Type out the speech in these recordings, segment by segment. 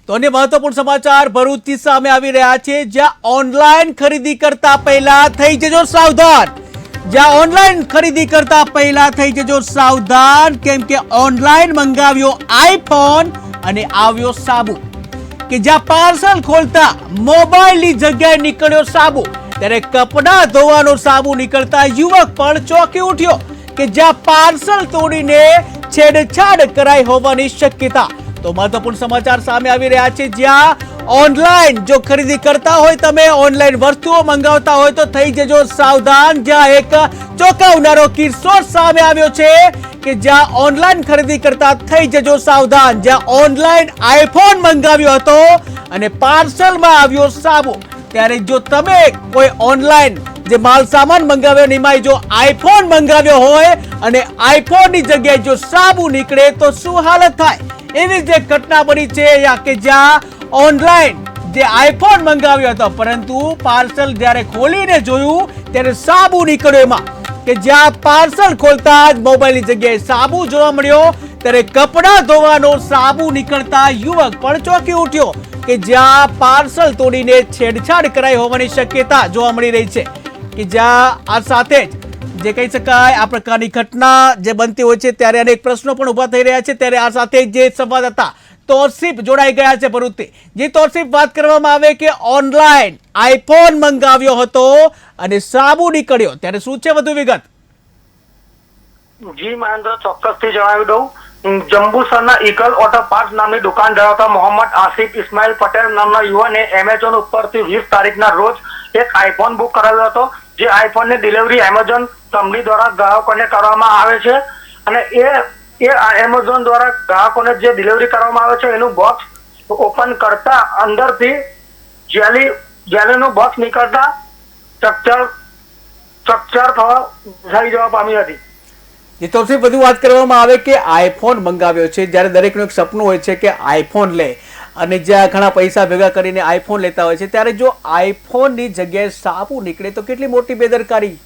તો અન્ય મહત્વપૂર્ણ સમાચાર ભરૂચથી સામે આવી રહ્યા છે, જ્યાં ઓનલાઈન ખરીદી કરતા પહેલા થઈ જજો સાવધાન. જ્યાં ઓનલાઈન ખરીદી કરતા પહેલા થઈ જજો સાવધાન, કેમ કે ઓનલાઈન મંગાવ્યો આઈફોન અને આવ્યો સાબુ. કે જ્યાં પાર્સલ ખોલતા મોબાઈલની જગ્યાએ નીકળ્યો સાબુ, ત્યારે કપડાં ધોવાનો સાબુ નીકળતા યુવક પણ ચોંકી ઉઠ્યો. કે જ્યાં પાર્સલ તોડીને છેડછાડ કરાઈ હોવાની શક્યતા. તો મહત્વપૂર્ણ સમાચાર સામે આવી રહ્યા છે, જ્યાં ઓનલાઈન જો ખરીદી કરતા હોય, તમે ઓનલાઈન વસ્તુઓ મંગાવતા હોય તો થઈ જજો સાવધાન. જ્યાં એક ચોંકાવનારો કિસ્સો સામે આવ્યો છે કે જ્યાં ઓનલાઈન ખરીદી કરતા થઈ જજો સાવધાન. જ્યાં ઓનલાઈન આઈફોન મંગાવ્યો હતો અને પાર્સલમાં આવ્યો સાબુ. ત્યારે જો તમે કોઈ ઓનલાઈન જે માલ સામાન મંગાવ્યો એમાં જો આઈફોન મંગાવ્યો હોય અને આઈફોનની જગ્યાએ જો સાબુ નીકળે તો શું હાલત થાય? એવી જે ઘટના બની છે કે જ્યાં ઓનલાઈન જે આઈફોન મંગાવ્યો હતો, પરંતુ પાર્સલ જ્યારે ખોલીને જોયું ત્યારે સાબુ નીકળ્યો એમાં. કે જ્યાં પાર્સલ ખોલતા જ મોબાઈલની જગ્યાએ સાબુ જોવા મળ્યો, ત્યારે કપડાં ધોવાનો સાબુ નીકળતા યુવક પણ ચોંકી ઉઠ્યો. કે જ્યાં પાર્સલ તોડીને છેડછાડ કરાઈ હોવાની શક્યતા જોવા મળી રહી છે. કે જ્યાં આ સાથે જ જે કહી શકાય આ પ્રકારની ઘટના જે બનતી હોય છે ત્યારે અનેક પ્રશ્નો પણ ઉભા થઈ રહ્યા છે. ત્યારે આ સાથે જે સંવાદદાતા તોસીફ જોડાઈ ગયા છે ભરૂચથી. જે તોસીફ, વાત કરવામાં આવે કે ઓનલાઈન આઈફોન મંગાવ્યો હતો અને સાબુ નીકળ્યો, ત્યારે શું છે વધુ વિગત? જી મહેન્દ્ર, ચોક્કસથી જણાવી દઉં. જંબુસરના ઇકલ ઓટો પાર્ટ્સ નામની દુકાન ધરાવતા મોહમ્મદ આસિફ ઇસ્માઇલ પટેલ નામના યુવાને એમેઝોન ઉપરથી 20 તારીખના રોજ એક આઈફોન બુક કરેલો હતો. જે આઈફોનની ડિલિવરી એમેઝોન કંપની દ્વારા ગ્રાહકોને કરવામાં આવે છે અને એ એમેઝોન દ્વારા ગ્રાહકોને જે ડિલિવરી કરવામાં આવે છે એનું બોક્સ ઓપન કરતા અંદરથી જેલીનું બોક્સ નીકળતા ચકચાર થઈ જવા પામી હતી. જે તો વધુ વાત કરવામાં આવે કે આઈફોન મંગાવ્યો છે, જ્યારે દરેકનું એક સપનું હોય છે કે આઈફોન લે, અને જ્યાં ઘણા પૈસા ભેગા કરીને આઈફોન લેતા હોય છે, ત્યારે જો આઈફોનની જગ્યાએ સાબુ નીકળે તો કેટલી મોટી બેદરકારી.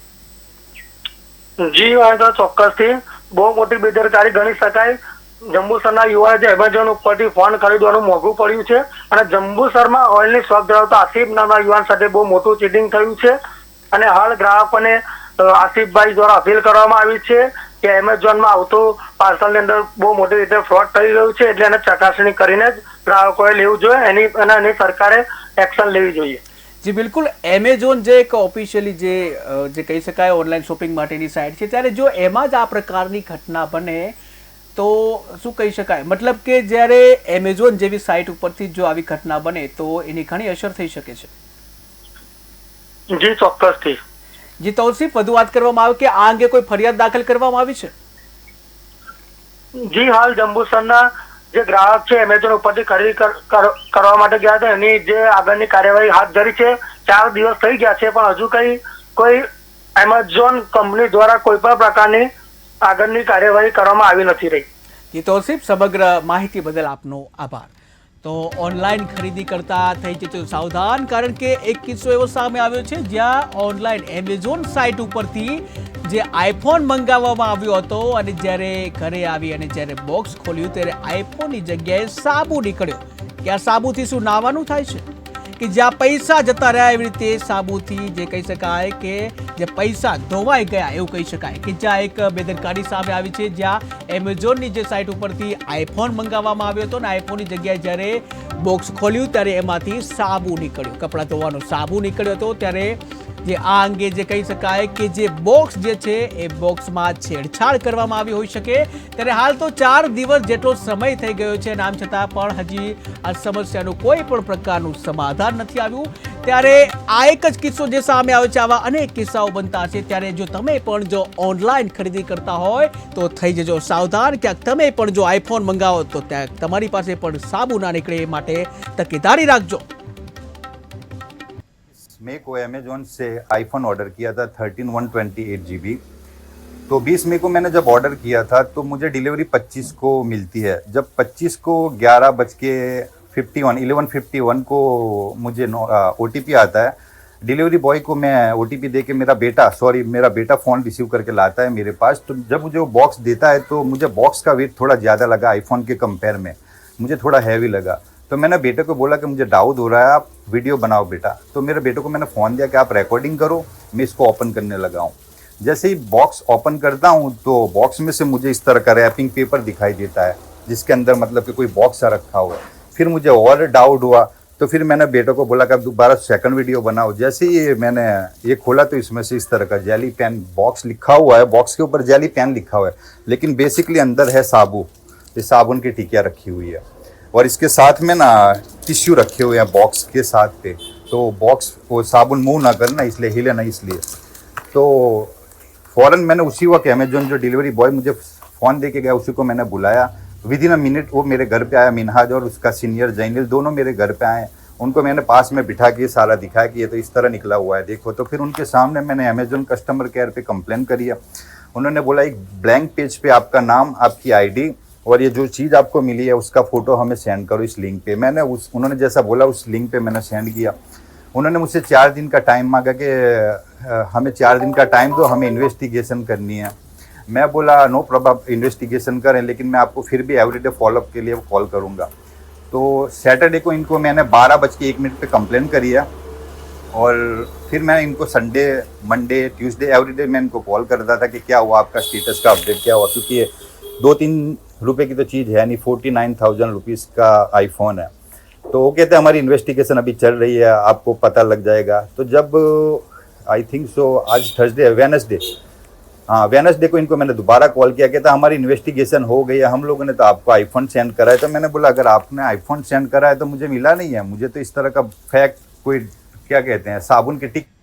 જી વાંધો, ચોક્કસથી બહુ મોટી બેદરકારી ગણી શકાય. જંબુસરના યુવાને જે એમેઝોન ઉપરથી ફોન ખરીદવાનું મોંઘું પડ્યું છે અને જંબુસરમાં ઓઇલની શોપ ધરાવતા આસિફ નામના યુવાન સાથે બહુ મોટું ચીટિંગ થયું છે અને હાલ ગ્રાહકોને આસિફભાઈ દ્વારા અપીલ કરવામાં આવી છે કે એમેઝોનમાં આવતું પાર્સલની અંદર બહુ મોટી રીતે ફ્રોડ થઈ રહ્યું છે, એટલે એને ચકાસણી કરીને જ ગ્રાહકોએ લેવું જોઈએ. એની સરકારે એક્શન લેવી જોઈએ. જી બિલકુલ. એમેઝોન જે એક ઓફિશિયલી જે કહી શકાય ઓનલાઈન શોપિંગ માટેની સાઇટ છે, ત્યારે જો એમાં જ આ પ્રકારની ઘટના બને તો શું કહી શકાય? મતલબ કે જ્યારે એમેઝોન જેવી સાઇટ ઉપરથી જો આવી ઘટના બને તો એની ઘણી અસર થઈ શકે છે. જી ચોક્કસથી. જી તૌસીફ, વધુ વાત કરવામાં આવે કે આ અંગે કોઈ ફરિયાદ દાખલ કરવામાં આવી છે? જી હાલ જંબુસરના જે ગ્રાહક છે એમેઝોન ઉપરથી ખરીદી કરવા માટે ગયા હતા, એની જે આગળની કાર્યવાહી હાથ ધરી છે. 4 દિવસ થઈ ગયા છે, પણ હજુ કોઈ એમેઝોન કંપની દ્વારા કોઈ પણ પ્રકારની આગળની કાર્યવાહી કરવામાં આવી નથી રહી. જી તૌસીફ, સમગ્ર માહિતી બદલ આપનો આભાર. તો ઓનલાઈન ખરીદી કરતા થઈ જજો સાવધાન, કારણ કે એક કિસ્સો એવો સામે આવ્યો છે જ્યાં ઓનલાઈન એમેઝોન સાઇટ ઉપરથી જે આઈફોન મંગાવવામાં આવ્યો હતો અને જ્યારે ઘરે આવી અને જ્યારે બોક્સ ખોલ્યું ત્યારે આઈફોનની જગ્યાએ સાબુ નીકળ્યો. કે આ સાબુથી શું નાવાનું થાય છે? કે જ્યાં પૈસા જતા રહ્યા એવી રીતે સાબુથી જે કહી શકાય કે જે પૈસા ધોવાઈ ગયા એવું કહી શકાય. કે જ્યાં એક બેદરકારી સામે આવી છે, જ્યાં એમેઝોનની જે સાઇટ ઉપરથી આઈફોન મંગાવવામાં આવ્યો હતો ને આઈફોનની જગ્યાએ જ્યારે બોક્સ ખોલ્યું ત્યારે એમાંથી સાબુ નીકળ્યો, કપડાં ધોવાનો સાબુ નીકળ્યો હતો. ત્યારે જે આ અંગે જે કહી શકાય કે જે બોક્સ જે છે એ બોક્સમાં છેડછાડ કરવામાં આવી હોઈ શકે. ત્યારે હાલ તો 4 દિવસ જેટલો સમય થઈ ગયો છે, આમ છતાં પણ હજી આ સમસ્યાનું કોઈ પણ પ્રકારનું સમાધાન નથી આવ્યું. ત્યારે આ એક જ કિસ્સો જે સામે આવ્યો છે, આવા અનેક કિસ્સાઓ બનતા છે. ત્યારે જો તમે પણ જો ઓનલાઈન ખરીદી કરતા હોય તો થઈ જજો સાવધાન. ક્યાંક તમે પણ જો આઈફોન મંગાવો તો ત્યાં તમારી પાસે પણ સાબુ ના નીકળે, એ માટે તકેદારી રાખજો. मई को अमेजोन से आईफोन ऑर्डर किया था 13/128 GB। तो 20 मई को मैंने जब ऑर्डर किया था तो मुझे डिलीवरी 25 को मिलती है। जब 25 को 11:51 को मुझे OTP आता है। डिलीवरी बॉय को मैं OTP दे के मेरा बेटा फ़ोन रिसीव करके लाता है मेरे पास। तो जब मुझे वो बॉक्स देता है तो मुझे बॉक्स का वेट थोड़ा ज़्यादा लगा आईफोन के कंपेयर में, मुझे थोड़ा हैवी लगा। तो मैंने बेटे को बोला कि मुझे डाउट हो रहा है, आप वीडियो बनाओ बेटा। तो मेरे बेटे को मैंने फ़ोन दिया कि आप रिकॉर्डिंग करो, मैं इसको ओपन करने लगा हूँ। जैसे ही बॉक्स ओपन करता हूँ तो बॉक्स में से मुझे इस तरह का रैपिंग पेपर दिखाई देता है, जिसके अंदर मतलब कि कोई बॉक्स सा रखा हुआ है। फिर मुझे और डाउट हुआ, तो फिर मैंने बेटे को बोला कि आप दोबारा सेकंड वीडियो बनाओ। जैसे ही मैंने ये खोला तो इसमें से इस तरह का जेली पेन बॉक्स लिखा हुआ है, बॉक्स के ऊपर जेली पेन लिखा हुआ है, लेकिन बेसिकली अंदर है साबुन। ये साबुन की टिकिया रखी हुई है और इसके साथ में ना टिश्यू रखे हुए हैं बॉक्स के साथ पे। तो बॉक्स वो साबुन मूव ना करना, इसलिए हिले ना, इसलिए तो फ़ौरन मैंने उसी वक्त अमेजोन जो डिलीवरी बॉय मुझे फ़ोन दे के गया उसी को मैंने बुलाया। विद इन अ मिनट वो मेरे घर पे आया। मिनहाज और उसका सीनियर जैनिल दोनों मेरे घर पे आए। उनको मैंने पास में बिठा के सारा दिखाया कि ये तो इस तरह निकला हुआ है, देखो। तो फिर उनके सामने मैंने अमेजोन कस्टमर केयर पे कंप्लेन करी है। उन्होंने बोला एक ब्लैंक पेज पे आपका नाम, आपकी आईडी और ये जो चीज़ आपको मिली है उसका फ़ोटो हमें सेंड करो इस लिंक पे। मैंने उन्होंने जैसा बोला उस लिंक पे मैंने सेंड किया। उन्होंने मुझसे 4 दिन का टाइम मांगा कि हमें 4 दिन का टाइम दो, हमें इन्वेस्टिगेशन करनी है। मैं बोला नो प्रॉब्लम, आप इन्वेस्टिगेशन करें, लेकिन मैं आपको फिर भी एवरीडे फॉलोअप के लिए कॉल करूँगा। तो सैटरडे को इनको मैंने 12:01 पे कंप्लेन करी है और फिर मैं इनको संडे, मंडे, ट्यूसडे एवरीडे मैं इनको कॉल करता था कि क्या हुआ, आपका स्टेटस का अपडेट क्या हुआ, क्योंकि ये 2-3 रुपए की तो चीज़ है नहीं, 49,000 रुपीज़ का आईफोन है। तो वो कहते हैं हमारी इन्वेस्टिगेशन अभी चल रही है, आपको पता लग जाएगा। तो जब आई थिंक सो आज थर्सडे है, वेडनेसडे, हाँ वेडनेसडे को इनको मैंने दोबारा कॉल किया, कहता हमारी इन्वेस्टिगेशन हो गई है, हम लोगों ने तो आपको आईफोन सेंड करा है। तो मैंने बोला अगर आपने आईफोन सेंड करा है तो मुझे मिला नहीं है, मुझे तो इस तरह का फैक्ट कोई क्या कहते हैं साबुन की टिक